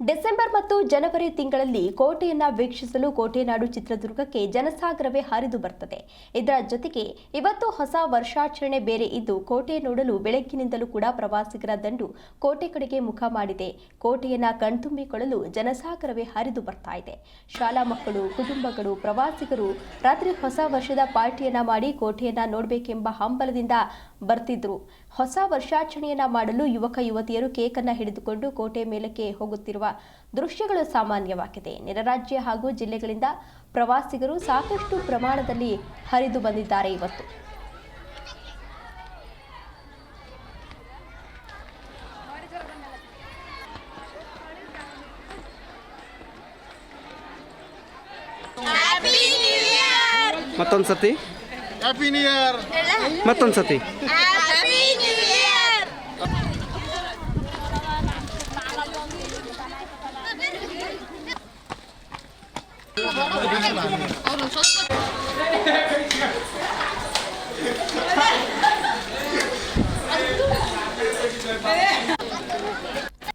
December ಮತ್ತು ಜನವರಿ ತಿಂಗಳಲ್ಲಿ ಕೋಟೆಯನ್ನ ವೀಕ್ಷಿಸಲು ಕೋಟೆನಾಡು ಚಿತ್ರದುರ್ಗಕ್ಕೆ ಜನಸಾಗರವೇ ಹರಿದು ಬರ್ತದೆ. ಇದರ ಜೊತೆಗೆ ಇವತ್ತು ಹೊಸ ವರ್ಷಾಚರಣೆ ಬೇರೆ ಇದ್ದು ಕೋಟೆ ನೋಡಲು ಬೆಳಗ್ಗಿನಿಂದಲೂ ಕೂಡ ಪ್ರವಾಸಿಗರ ದಂಡು ಕೋಟೆ ಕಡೆಗೆ ಮುಖ ಮಾಡಿದೆ. ಕೋಟೆಯನ್ನ ಕಣ್ತುಂಬಿಕೊಳ್ಳಲು ಜನಸಾಗರವೇ ಹರಿದು ಬರ್ತಾ ಇದೆ. ಶಾಲಾ ಮಕ್ಕಳು, ಕುಟುಂಬಗಳು, ಪ್ರವಾಸಿಗರು ರಾತ್ರಿ ಹೊಸ ವರ್ಷದ ಪಾರ್ಟಿಯನ್ನ ಮಾಡಿ ಕೋಟೆಯನ್ನ ನೋಡಬೇಕೆಂಬ ಹಂಬಲದಿಂದ ಬರ್ತಿದ್ರು. ಹೊಸ ವರ್ಷಾಚರಣೆಯನ್ನ ಮಾಡಲು ಯುವಕ ಯುವತಿಯರು ಕೇಕನ್ನು ಹಿಡಿದುಕೊಂಡು ಕೋಟೆ ಮೇಲಕ್ಕೆ ಹೋಗುತ್ತಿರುವ ದೃಶ್ಯಗಳು ಸಾಮಾನ್ಯವಾಗಿದೆ. ನೆರೆರಾಜ್ಯ ಹಾಗೂ ಜಿಲ್ಲೆಗಳಿಂದ ಪ್ರವಾಸಿಗರು ಸಾಕಷ್ಟು ಪ್ರಮಾಣದಲ್ಲಿ ಹರಿದು ಬಂದಿದ್ದಾರೆ. ಇವತ್ತು ಮತ್ತೊಂದ್ಸತಿ ಹ್ಯಾಪಿ ನ್ಯೂ ಇಯರ್. ಮತ್ತೊಂದ್ಸತಿ ಹ್ಯಾಪಿ ನ್ಯೂ ಇಯರ್. ಅವರು